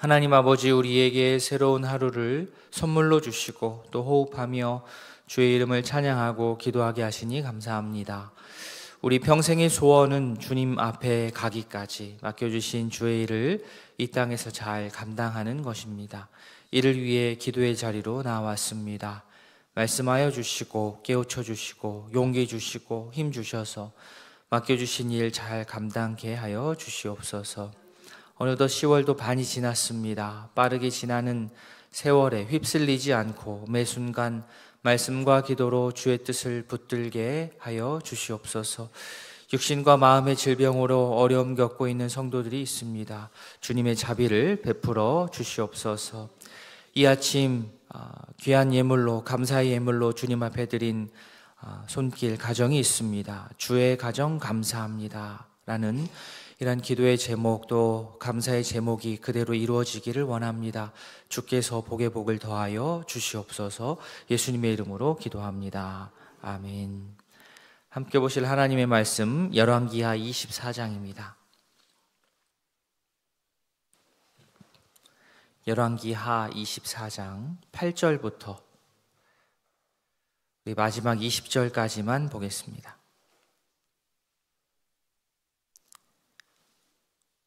하나님 아버지, 우리에게 새로운 하루를 선물로 주시고 또 호흡하며 주의 이름을 찬양하고 기도하게 하시니 감사합니다. 우리 평생의 소원은 주님 앞에 가기까지 맡겨주신 주의 일을 이 땅에서 잘 감당하는 것입니다. 이를 위해 기도의 자리로 나왔습니다. 말씀하여 주시고 깨우쳐 주시고 용기 주시고 힘 주셔서 맡겨주신 일 잘 감당케 하여 주시옵소서. 어느덧 10월도 반이 지났습니다. 빠르게 지나는 세월에 휩쓸리지 않고 매 순간 말씀과 기도로 주의 뜻을 붙들게 하여 주시옵소서. 육신과 마음의 질병으로 어려움 겪고 있는 성도들이 있습니다. 주님의 자비를 베풀어 주시옵소서. 이 아침 귀한 예물로, 감사의 예물로 주님 앞에 드린 손길 가정이 있습니다. 주의 가정 감사합니다 라는 이런 기도의 제목도 감사의 제목이 그대로 이루어지기를 원합니다. 주께서 복에 복을 더하여 주시옵소서. 예수님의 이름으로 기도합니다. 아멘. 함께 보실 하나님의 말씀 열왕기하 24장입니다. 열왕기하 24장 8절부터 우리 마지막 20절까지만 보겠습니다.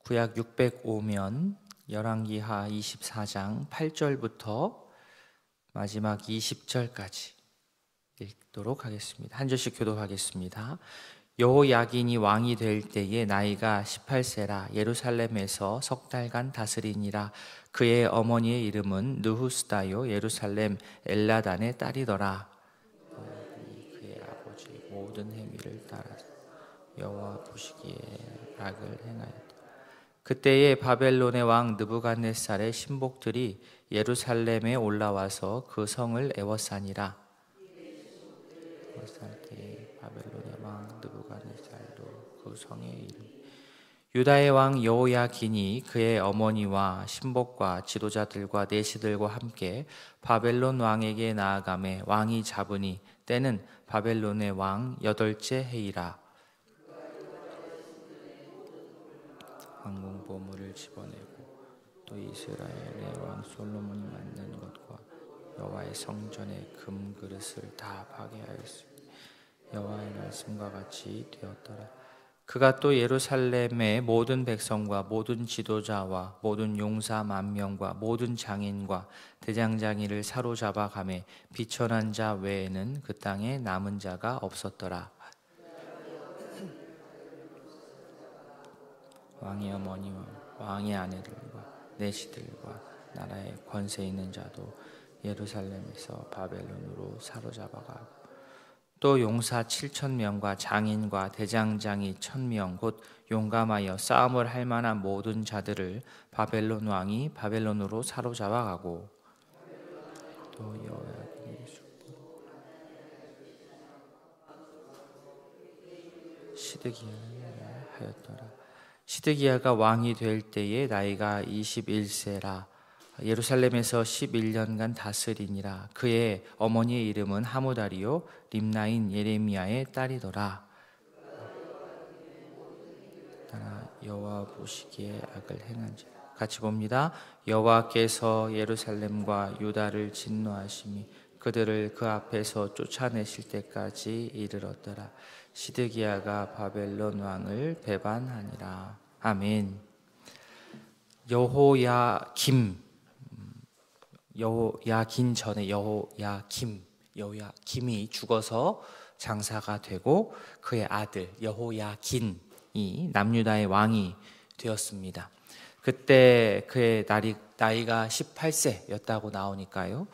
구약 605면 열왕기하 24장 8절부터 마지막 20절까지 읽도록 하겠습니다. 한 절씩 교독하겠습니다. 여호야긴이 왕이 될 때에 나이가 18세라 예루살렘에서 석 달간 다스리니라. 그의 어머니의 이름은 느후스다요 예루살렘 엘라단의 딸이더라. 그의 아버지 모든 행위를 따라서 여호와 보시기에 악을 행하였다. 그때에 바벨론의 왕 느부갓네살의 신복들이 예루살렘에 올라와서 그 성을 애워싸니라. 애워쌀 때에 바벨론의 왕 느부갓네살도 그 성의 이름 유다의 왕 여호야긴이 그의 어머니와 신복과 지도자들과 내시들과 함께 바벨론 왕에게 나아가매 왕이 잡으니 때는 바벨론의 왕 8째 해이라. 왕궁 보물을 집어내고 또 이스라엘의 왕 솔로몬이 만든 것과 여호와의 성전의 금 그릇을 다 파괴하였으니 여호와의 말씀과 같이 되었더라. 그가 또 예루살렘의 모든 백성과 모든 지도자와 모든 용사 10,000명과 모든 장인과 대장장이를 사로잡아 가매 비천한 자 외에는 그 땅에 남은 자가 없었더라. 왕의 어머니와 왕의 아내들과 내시들과 나라의 권세 있는 자도 예루살렘에서 바벨론으로 사로잡아가고 또 용사 7,000명과 장인과 대장장이 1,000명 곧 용감하여 싸움을 할 만한 모든 자들을 바벨론 왕이 바벨론으로 사로잡아가고 또 여호야긴이 시드기야를 하였더라. 시드기야가 왕이 될 때에 나이가 21세라 예루살렘에서 11년간 다스리니라. 그의 어머니의 이름은 하무다리요 림나인 예레미야의 딸이더라. 여호와 보시기에 악을 행한지 같이 봅니다. 여호와께서 예루살렘과 유다를 진노하심이 그들을 그 앞에서 쫓아내실 때까지 이르렀더라. 시드기야가 바벨론 왕을 배반하니라. 아멘. 여호야김 전에 여호야김이 죽어서 장사가 되고 그의 아들 여호야긴이 남유다의 왕이 되었습니다. 그때 그의 나이가 18세였다고 나오니까요.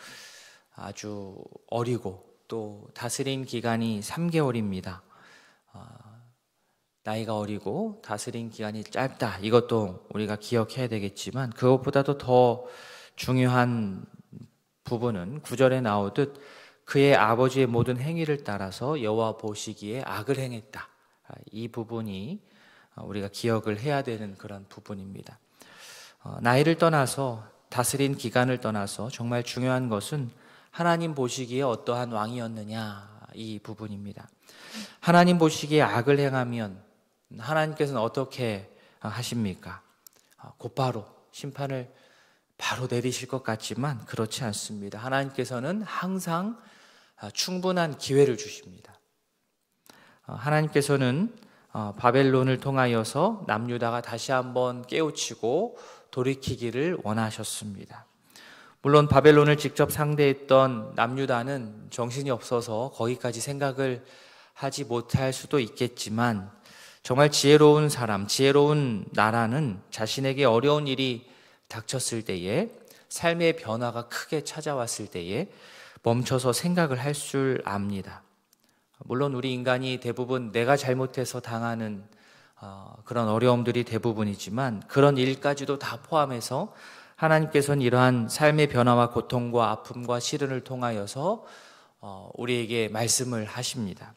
아주 어리고 또 다스린 기간이 3개월입니다. 나이가 어리고 다스린 기간이 짧다. 이것도 우리가 기억해야 되겠지만 그것보다도 더 중요한 부분은 9절에 나오듯 그의 아버지의 모든 행위를 따라서 여호와 보시기에 악을 행했다. 이 부분이 우리가 기억을 해야 되는 그런 부분입니다. 나이를 떠나서 다스린 기간을 떠나서 정말 중요한 것은 하나님 보시기에 어떠한 왕이었느냐 이 부분입니다. 하나님 보시기에 악을 행하면 하나님께서는 어떻게 하십니까? 곧바로 심판을 바로 내리실 것 같지만 그렇지 않습니다. 하나님께서는 항상 충분한 기회를 주십니다. 하나님께서는 바벨론을 통하여서 남유다가 다시 한번 깨우치고 돌이키기를 원하셨습니다. 물론 바벨론을 직접 상대했던 남유다는 정신이 없어서 거기까지 생각을 하지 못할 수도 있겠지만 정말 지혜로운 사람, 지혜로운 나라는 자신에게 어려운 일이 닥쳤을 때에, 삶의 변화가 크게 찾아왔을 때에 멈춰서 생각을 할 줄 압니다. 물론 우리 인간이 대부분 내가 잘못해서 당하는 그런 어려움들이 대부분이지만 그런 일까지도 다 포함해서 하나님께서는 이러한 삶의 변화와 고통과 아픔과 시련을 통하여서 우리에게 말씀을 하십니다.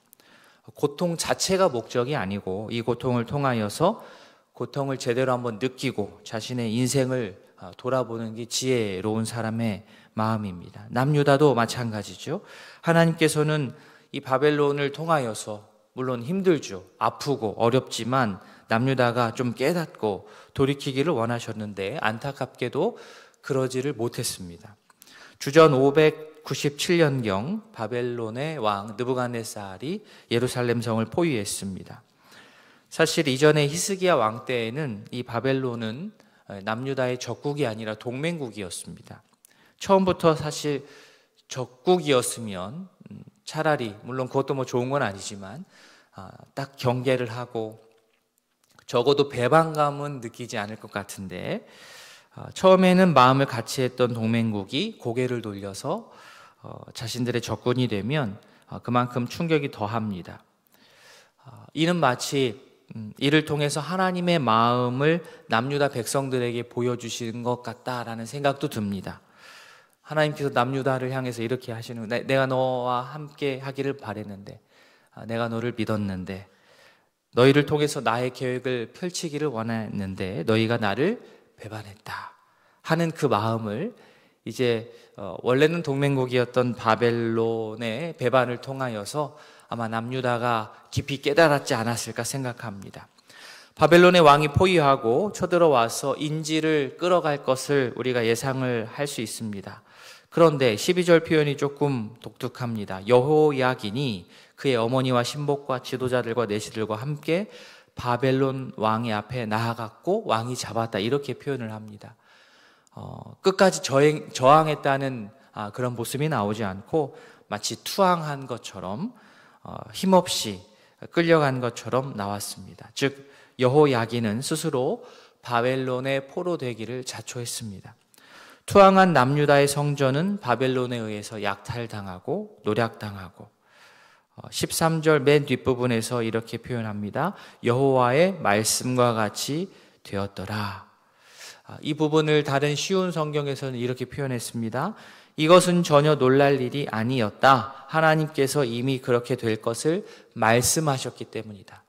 고통 자체가 목적이 아니고 이 고통을 통하여서 고통을 제대로 한번 느끼고 자신의 인생을 돌아보는 게 지혜로운 사람의 마음입니다. 남유다도 마찬가지죠. 하나님께서는 이 바벨론을 통하여서 물론 힘들죠. 아프고 어렵지만 남유다가 좀 깨닫고 돌이키기를 원하셨는데 안타깝게도 그러지를 못했습니다. 주전 597년경 바벨론의 왕 느부갓네살이 예루살렘 성을 포위했습니다. 사실 이전에 히스기야 왕 때에는 이 바벨론은 남유다의 적국이 아니라 동맹국이었습니다. 처음부터 사실 적국이었으면 차라리, 물론 그것도 뭐 좋은 건 아니지만 딱 경계를 하고 적어도 배반감은 느끼지 않을 것 같은데 처음에는 마음을 같이 했던 동맹국이 고개를 돌려서 자신들의 적군이 되면 그만큼 충격이 더합니다. 이는 마치 이를 통해서 하나님의 마음을 남유다 백성들에게 보여주시는 것 같다라는 생각도 듭니다. 하나님께서 남유다를 향해서 이렇게 하시는 거예요. 내가 너와 함께 하기를 바랬는데, 내가 너를 믿었는데, 너희를 통해서 나의 계획을 펼치기를 원했는데 너희가 나를 배반했다 하는 그 마음을 이제 원래는 동맹국이었던 바벨론의 배반을 통하여서 아마 남유다가 깊이 깨달았지 않았을까 생각합니다. 바벨론의 왕이 포위하고 쳐들어와서 인지를 끌어갈 것을 우리가 예상을 할 수 있습니다. 그런데 12절 표현이 조금 독특합니다. 여호야긴이 그의 어머니와 신복과 지도자들과 내시들과 함께 바벨론 왕의 앞에 나아갔고 왕이 잡았다, 이렇게 표현을 합니다. 끝까지 저항했다는 그런 모습이 나오지 않고 마치 투항한 것처럼 힘없이 끌려간 것처럼 나왔습니다. 즉 여호야긴은 스스로 바벨론의 포로 되기를 자초했습니다. 투항한 남유다의 성전은 바벨론에 의해서 약탈당하고 노략당하고 13절 맨 뒷부분에서 이렇게 표현합니다. 여호와의 말씀과 같이 되었더라. 이 부분을 다른 쉬운 성경에서는 이렇게 표현했습니다. 이것은 전혀 놀랄 일이 아니었다. 하나님께서 이미 그렇게 될 것을 말씀하셨기 때문이다.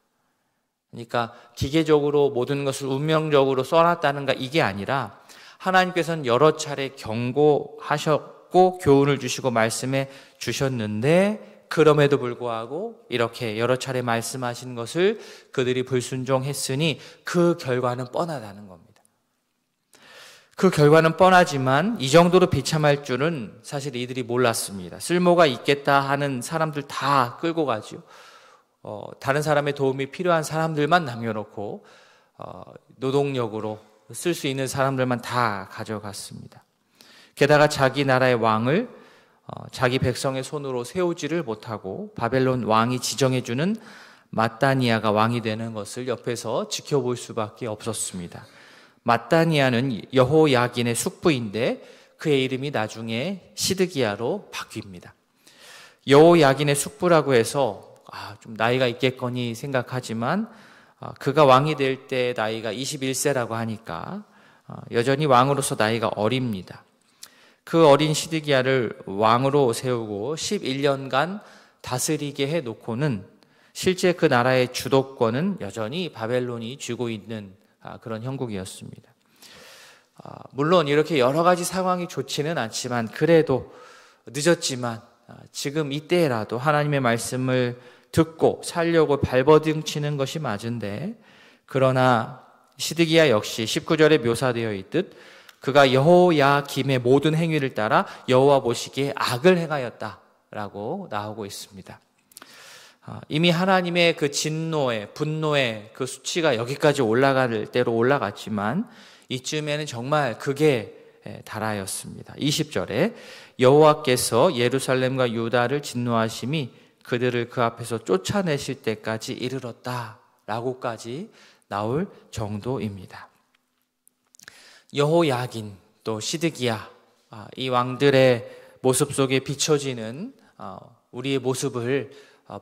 그러니까 기계적으로 모든 것을 운명적으로 써놨다는가, 이게 아니라 하나님께서는 여러 차례 경고하셨고 교훈을 주시고 말씀해 주셨는데 그럼에도 불구하고 이렇게 여러 차례 말씀하신 것을 그들이 불순종했으니 그 결과는 뻔하다는 겁니다. 그 결과는 뻔하지만 이 정도로 비참할 줄은 사실 이들이 몰랐습니다. 쓸모가 있겠다 하는 사람들 다 끌고 가죠. 다른 사람의 도움이 필요한 사람들만 남겨놓고 노동력으로 쓸 수 있는 사람들만 다 가져갔습니다. 게다가 자기 나라의 왕을 자기 백성의 손으로 세우지를 못하고 바벨론 왕이 지정해주는 맏다니아가 왕이 되는 것을 옆에서 지켜볼 수밖에 없었습니다. 맏다니아는 여호야긴의 숙부인데 그의 이름이 나중에 시드기야로 바뀝니다. 여호야긴의 숙부라고 해서 좀 나이가 있겠거니 생각하지만 그가 왕이 될 때 나이가 21세라고 하니까 여전히 왕으로서 나이가 어립니다. 그 어린 시드기야를 왕으로 세우고 11년간 다스리게 해놓고는 실제 그 나라의 주도권은 여전히 바벨론이 쥐고 있는 그런 형국이었습니다. 물론 이렇게 여러 가지 상황이 좋지는 않지만 그래도 늦었지만 지금 이때라도 하나님의 말씀을 듣고 살려고 발버둥치는 것이 맞은데, 그러나 시드기야 역시 19절에 묘사되어 있듯 그가 여호야김의 모든 행위를 따라 여호와 보시기에 악을 행하였다라고 나오고 있습니다. 이미 하나님의 그 진노의 분노의 그 수치가 여기까지 올라갈 대로 올라갔지만 이쯤에는 정말 극에 달하였습니다. 20절에 여호와께서 예루살렘과 유다를 진노하심이 그들을 그 앞에서 쫓아내실 때까지 이르렀다라고까지 나올 정도입니다. 여호야긴 또 시드기야, 이 왕들의 모습 속에 비춰지는 우리의 모습을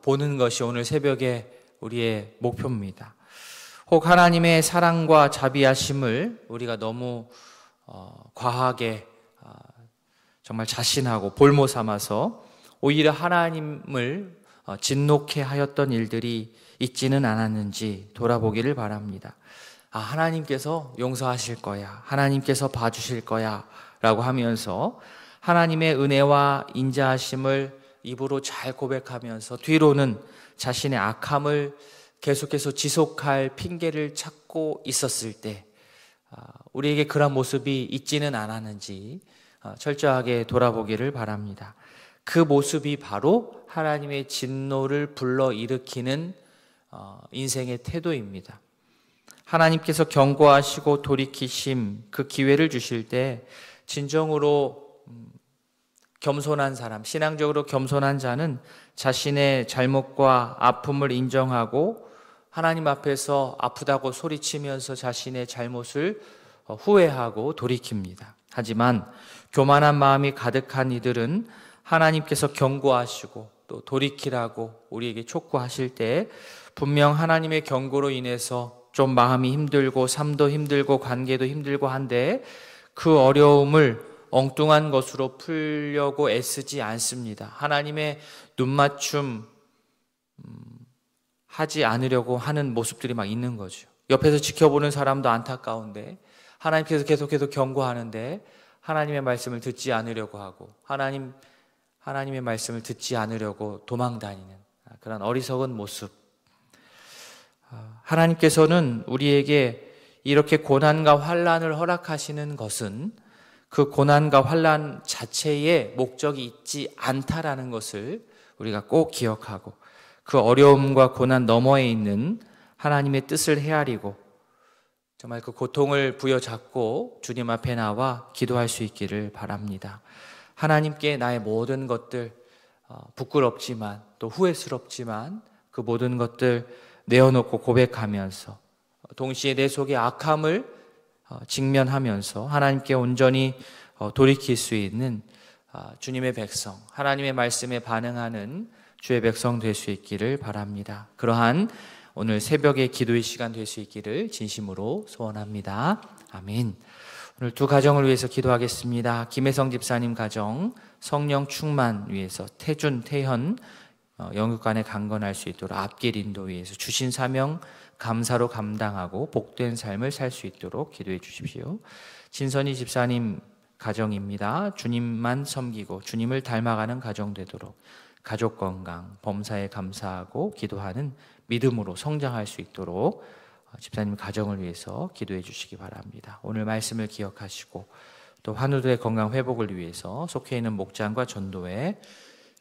보는 것이 오늘 새벽에 우리의 목표입니다. 혹 하나님의 사랑과 자비하심을 우리가 너무 과하게 정말 자신하고 볼모 삼아서 오히려 하나님을 진노케 하였던 일들이 있지는 않았는지 돌아보기를 바랍니다. 하나님께서 용서하실 거야, 하나님께서 봐주실 거야 라고 하면서 하나님의 은혜와 인자하심을 입으로 잘 고백하면서 뒤로는 자신의 악함을 계속해서 지속할 핑계를 찾고 있었을 때 우리에게 그런 모습이 있지는 않았는지 철저하게 돌아보기를 바랍니다. 그 모습이 바로 하나님의 진노를 불러일으키는 인생의 태도입니다. 하나님께서 경고하시고 돌이키심 그 기회를 주실 때 진정으로 겸손한 사람, 신앙적으로 겸손한 자는 자신의 잘못과 아픔을 인정하고 하나님 앞에서 아프다고 소리치면서 자신의 잘못을 후회하고 돌이킵니다. 하지만 교만한 마음이 가득한 이들은 하나님께서 경고하시고 또 돌이키라고 우리에게 촉구하실 때 분명 하나님의 경고로 인해서 좀 마음이 힘들고 삶도 힘들고 관계도 힘들고 한데 그 어려움을 엉뚱한 것으로 풀려고 애쓰지 않습니다. 하나님의 눈맞춤 하지 않으려고 하는 모습들이 막 있는 거죠. 옆에서 지켜보는 사람도 안타까운데 하나님께서 계속해서 경고하는데 하나님의 말씀을 듣지 않으려고 하고 하나님의 말씀을 듣지 않으려고 도망다니는 그런 어리석은 모습. 하나님께서는 우리에게 이렇게 고난과 환난을 허락하시는 것은 그 고난과 환난 자체에 목적이 있지 않다라는 것을 우리가 꼭 기억하고 그 어려움과 고난 너머에 있는 하나님의 뜻을 헤아리고 정말 그 고통을 부여잡고 주님 앞에 나와 기도할 수 있기를 바랍니다. 하나님께 나의 모든 것들 부끄럽지만 또 후회스럽지만 그 모든 것들 내어놓고 고백하면서 동시에 내 속의 악함을 직면하면서 하나님께 온전히 돌이킬 수 있는 주님의 백성, 하나님의 말씀에 반응하는 주의 백성 될 수 있기를 바랍니다. 그러한 오늘 새벽의 기도의 시간 될 수 있기를 진심으로 소원합니다. 아멘. 오늘 두 가정을 위해서 기도하겠습니다. 김혜성 집사님 가정 성령 충만 위해서 태준, 태현 영육간에 강건할 수 있도록 앞길 인도 위해서 주신 사명 감사로 감당하고 복된 삶을 살 수 있도록 기도해 주십시오. 진선희 집사님 가정입니다. 주님만 섬기고 주님을 닮아가는 가정 되도록 가족 건강, 범사에 감사하고 기도하는 믿음으로 성장할 수 있도록 집사님 가정을 위해서 기도해 주시기 바랍니다. 오늘 말씀을 기억하시고 또 환우들의 건강 회복을 위해서 속해 있는 목장과 전도회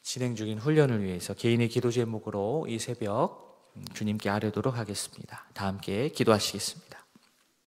진행 중인 훈련을 위해서 개인의 기도 제목으로 이 새벽 주님께 아뢰도록 하겠습니다. 다 함께 기도하시겠습니다.